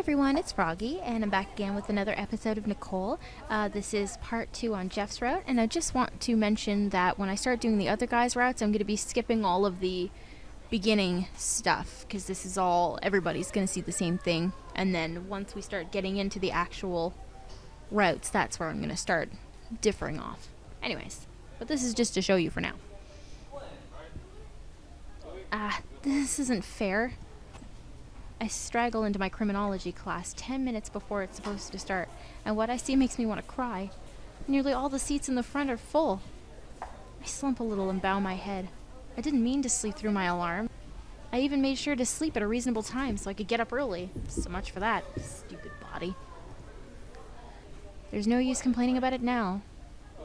everyone, it's Froggy, and I'm back again with another episode of Nicole. This is part 2 on Jeff's route, and I just want to mention that when I start doing the other guys' routes, I'm going to be skipping all of the beginning stuff, because this is all, everybody's going to see the same thing, and then once we start getting into the actual routes, that's where I'm going to start differing off. Anyways, but this is just to show you for now. This isn't fair. I straggle into my criminology class 10 minutes before it's supposed to start, and what I see makes me want to cry. Nearly all the seats in the front are full. I slump a little and bow my head. I didn't mean to sleep through my alarm. I even made sure to sleep at a reasonable time so I could get up early. So much for that, stupid body. There's no use complaining about it now.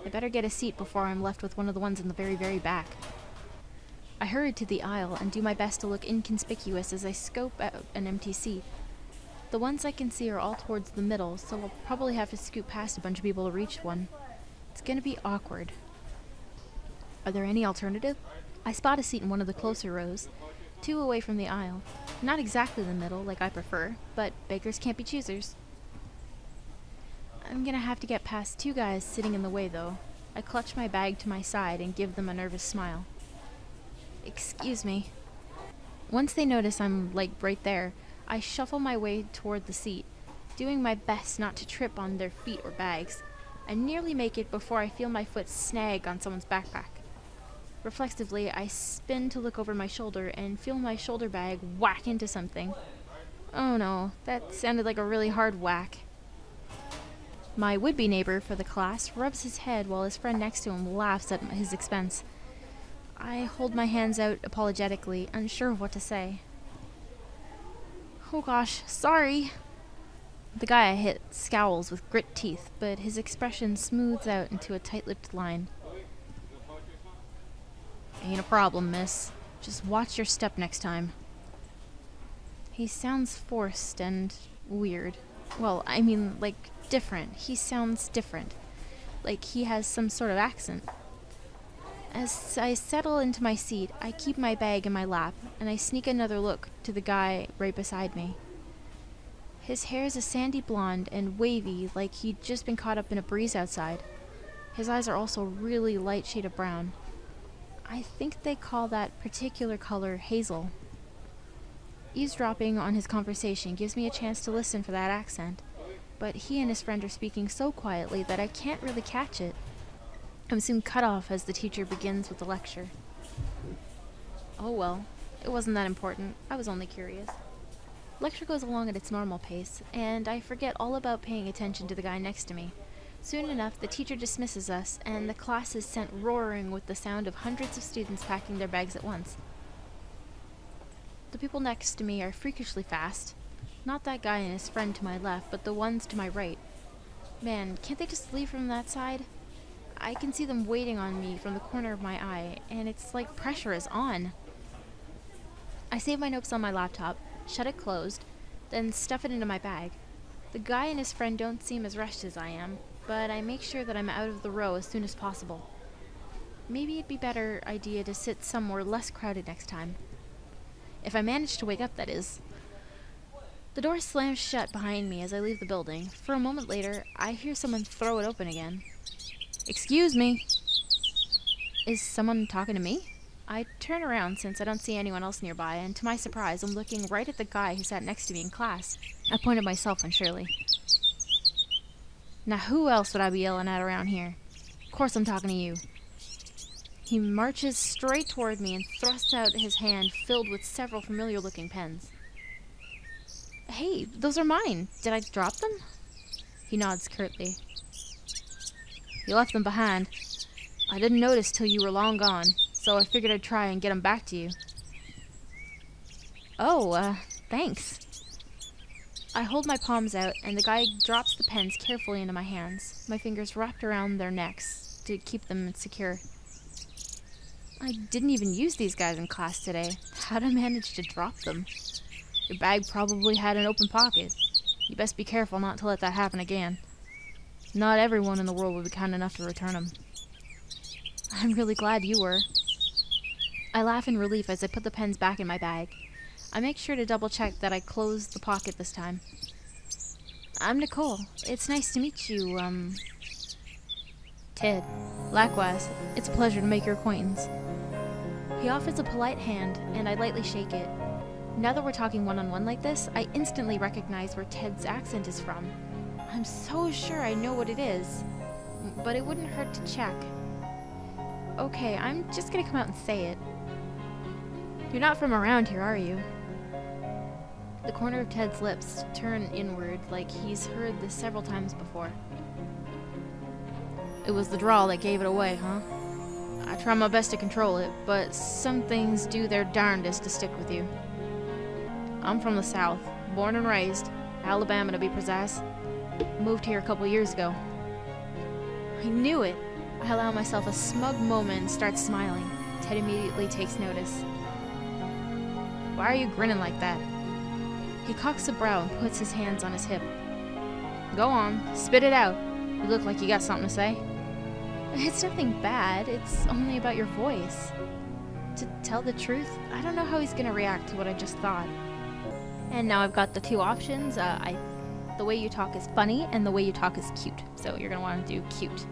I better get a seat before I'm left with one of the ones in the very, very back. I hurried to the aisle and do my best to look inconspicuous as I scope out an empty seat. The ones I can see are all towards the middle, so I'll probably have to scoot past a bunch of people to reach one. It's gonna be awkward. Are there any alternative? I spot a seat in one of the closer rows, 2 away from the aisle. Not exactly the middle, like I prefer, but beggars can't be choosers. I'm gonna have to get past 2 guys sitting in the way, though. I clutch my bag to my side and give them a nervous smile. Excuse me. Once they notice I'm, right there, I shuffle my way toward the seat, doing my best not to trip on their feet or bags. I nearly make it before I feel my foot snag on someone's backpack. Reflexively, I spin to look over my shoulder and feel my shoulder bag whack into something. Oh no, that sounded like a really hard whack. My would-be neighbor for the class rubs his head while his friend next to him laughs at his expense. I hold my hands out apologetically, unsure of what to say. Oh gosh, sorry. The guy I hit scowls with grit teeth, but his expression smooths out into a tight-lipped line. Ain't a problem, miss. Just watch your step next time. He sounds forced and weird. Well, I mean, different. He sounds different. Like he has some sort of accent. As I settle into my seat, I keep my bag in my lap, and I sneak another look to the guy right beside me. His hair is a sandy blonde and wavy, like he'd just been caught up in a breeze outside. His eyes are also really light shade of brown. I think they call that particular color hazel. Eavesdropping on his conversation gives me a chance to listen for that accent, but he and his friend are speaking so quietly that I can't really catch it. I'm soon cut off as the teacher begins with the lecture. Oh well, it wasn't that important. I was only curious. Lecture goes along at its normal pace, and I forget all about paying attention to the guy next to me. Soon enough, the teacher dismisses us, and the class is sent roaring with the sound of hundreds of students packing their bags at once. The people next to me are freakishly fast. Not that guy and his friend to my left, but the ones to my right. Man, can't they just leave from that side? I can see them waiting on me from the corner of my eye, and it's like pressure is on. I save my notes on my laptop, shut it closed, then stuff it into my bag. The guy and his friend don't seem as rushed as I am, but I make sure that I'm out of the row as soon as possible. Maybe it'd be a better idea to sit somewhere less crowded next time. If I manage to wake up, that is. The door slams shut behind me as I leave the building. For a moment later, I hear someone throw it open again. Excuse me. Is someone talking to me? I turn around since I don't see anyone else nearby, and to my surprise, I'm looking right at the guy who sat next to me in class. I point at myself unsurely. Now who else would I be yelling at around here? Of course I'm talking to you. He marches straight toward me and thrusts out his hand filled with several familiar-looking pens. Hey, those are mine. Did I drop them? He nods curtly. You left them behind. I didn't notice till you were long gone, so I figured I'd try and get them back to you. Oh, thanks. I hold my palms out, and the guy drops the pens carefully into my hands, my fingers wrapped around their necks to keep them secure. I didn't even use these guys in class today. How'd I manage to drop them? Your bag probably had an open pocket. You best be careful not to let that happen again. Not everyone in the world would be kind enough to return them. I'm really glad you were. I laugh in relief as I put the pens back in my bag. I make sure to double check that I closed the pocket this time. I'm Nicole. It's nice to meet you, Ted. Likewise, it's a pleasure to make your acquaintance. He offers a polite hand, and I lightly shake it. Now that we're talking one-on-one like this, I instantly recognize where Ted's accent is from. I'm so sure I know what it is, but it wouldn't hurt to check. Okay, I'm just gonna come out and say it. You're not from around here, are you? The corner of Ted's lips turn inward like he's heard this several times before. It was the drawl that gave it away, huh? I try my best to control it, but some things do their darndest to stick with you. I'm from the South, born and raised, Alabama to be precise. Moved here a couple years ago. I knew it! I allow myself a smug moment and start smiling. Ted immediately takes notice. Why are you grinning like that? He cocks a brow and puts his hands on his hip. Go on, spit it out. You look like you got something to say. It's nothing bad, it's only about your voice. To tell the truth, I don't know how he's gonna react to what I just thought. And now I've got the two options. The way you talk is funny, and the way you talk is cute. So you're gonna want to do cute.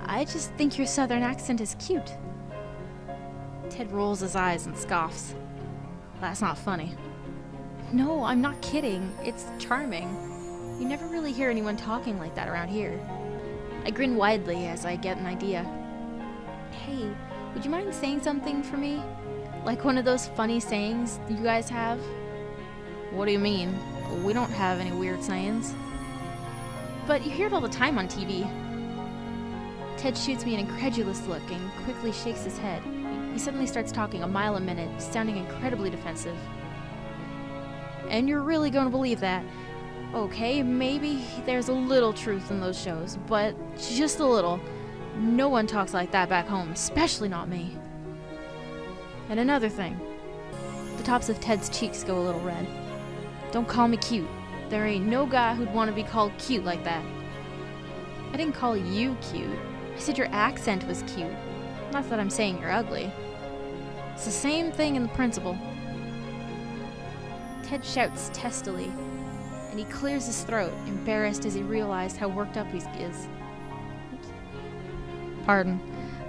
I just think your southern accent is cute. Ted rolls his eyes and scoffs. That's not funny. No, I'm not kidding. It's charming. You never really hear anyone talking like that around here. I grin widely as I get an idea. Hey, would you mind saying something for me? Like one of those funny sayings you guys have? What do you mean? We don't have any weird sayings. But you hear it all the time on TV. Ted shoots me an incredulous look and quickly shakes his head. He suddenly starts talking a mile a minute, sounding incredibly defensive. And you're really going to believe that? Okay, maybe there's a little truth in those shows, but just a little. No one talks like that back home, especially not me. And another thing. The tops of Ted's cheeks go a little red. Don't call me cute. There ain't no guy who'd want to be called cute like that. I didn't call you cute. I said your accent was cute. Not that I'm saying you're ugly. It's the same thing in the principle. Ted shouts testily, and he clears his throat, embarrassed as he realized how worked up he is. Oops. Pardon.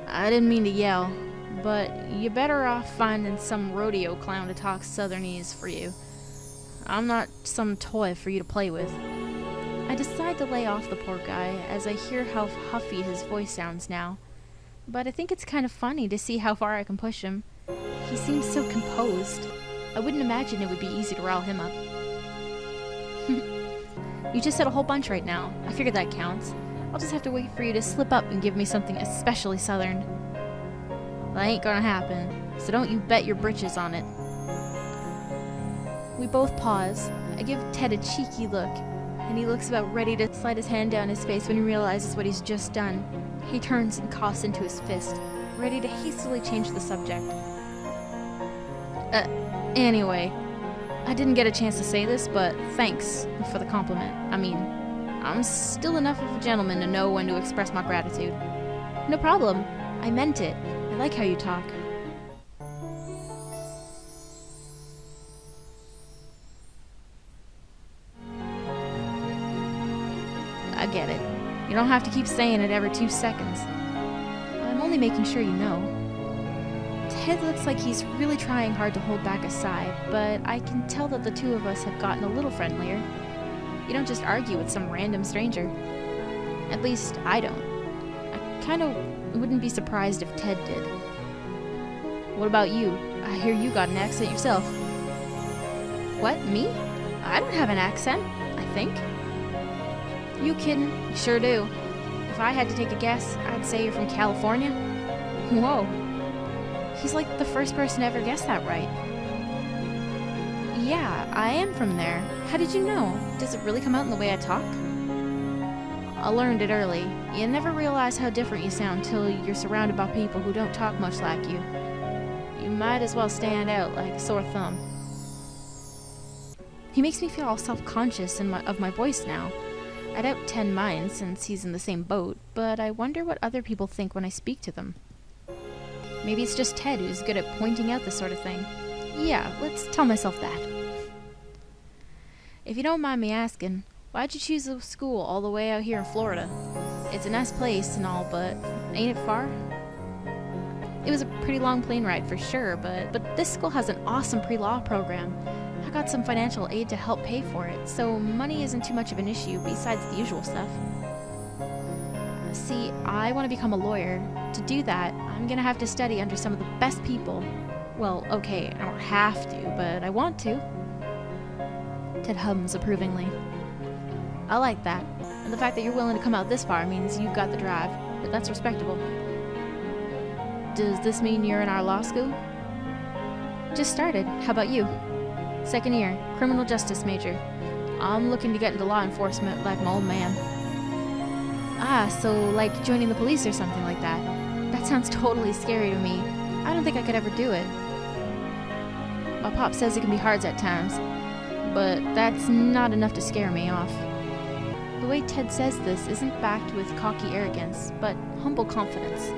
I didn't mean to yell, but you're better off finding some rodeo clown to talk Southernese for you. I'm not some toy for you to play with. I decide to lay off the poor guy as I hear how huffy his voice sounds now. But I think it's kind of funny to see how far I can push him. He seems so composed. I wouldn't imagine it would be easy to rile him up. You just said a whole bunch right now. I figured that counts. I'll just have to wait for you to slip up and give me something especially southern. That ain't gonna happen, so don't you bet your britches on it. We both pause. I give Ted a cheeky look, and he looks about ready to slide his hand down his face when he realizes what he's just done. He turns and coughs into his fist, ready to hastily change the subject. Anyway, I didn't get a chance to say this, but thanks for the compliment. I mean, I'm still enough of a gentleman to know when to express my gratitude. No problem. I meant it. I like how you talk. I get it. You don't have to keep saying it every 2 seconds. I'm only making sure you know. Ted looks like he's really trying hard to hold back a sigh, but I can tell that the two of us have gotten a little friendlier. You don't just argue with some random stranger. At least, I don't. I kind of wouldn't be surprised if Ted did. What about you? I hear you got an accent yourself. What, me? I don't have an accent, I think. You kidding? You sure do. If I had to take a guess, I'd say you're from California. Whoa. He's like the first person to ever guess that right. Yeah, I am from there. How did you know? Does it really come out in the way I talk? I learned it early. You never realize how different you sound till you're surrounded by people who don't talk much like you. You might as well stand out like a sore thumb. He makes me feel all self-conscious of my voice now. I doubt Ted minds since he's in the same boat, but I wonder what other people think when I speak to them. Maybe it's just Ted who's good at pointing out this sort of thing. Yeah, let's tell myself that. If you don't mind me asking, Why'd you choose a school all the way out here in Florida? It's a nice place and all, but ain't it far? It was a pretty long plane ride for sure, but this school has an awesome pre-law program. I got some financial aid to help pay for it, so money isn't too much of an issue besides the usual stuff. See, I want to become a lawyer. To do that, I'm gonna have to study under some of the best people. Well, okay, I don't have to, but I want to. Ted hums approvingly. I like that, and the fact that you're willing to come out this far means you've got the drive, but that's respectable. Does this mean you're in our law school? Just started. How about you? Second year, criminal justice major. I'm looking to get into law enforcement like my old man. Ah, so like joining the police or something like that. That sounds totally scary to me. I don't think I could ever do it. My pop says it can be hard at times, but that's not enough to scare me off. The way Ted says this isn't backed with cocky arrogance, but humble confidence.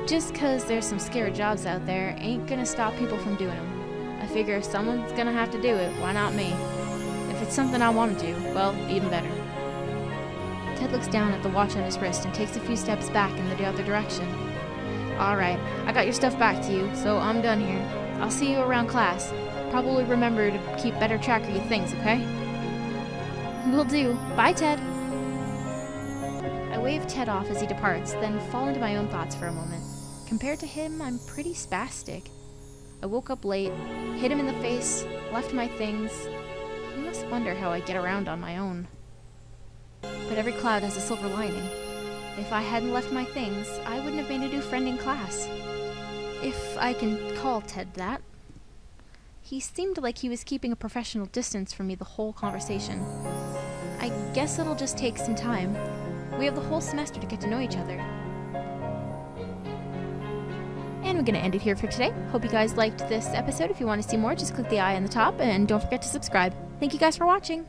Just 'cause there's some scary jobs out there ain't gonna stop people from doing them. I figure if someone's gonna have to do it, why not me? If it's something I want to do, well, even better. Ted looks down at the watch on his wrist and takes a few steps back in the other direction. Alright, I got your stuff back to you, so I'm done here. I'll see you around class. Probably remember to keep better track of your things, okay? Will do. Bye, Ted. I wave Ted off as he departs, then fall into my own thoughts for a moment. Compared to him, I'm pretty spastic. I woke up late, hit him in the face, left my things. He must wonder how I get around on my own. But every cloud has a silver lining. If I hadn't left my things, I wouldn't have made a new friend in class. If I can call Ted that. He seemed like he was keeping a professional distance from me the whole conversation. I guess it'll just take some time. We have the whole semester to get to know each other. And we're going to end it here for today. Hope you guys liked this episode. If you want to see more, just click the eye on the top and don't forget to subscribe. Thank you guys for watching.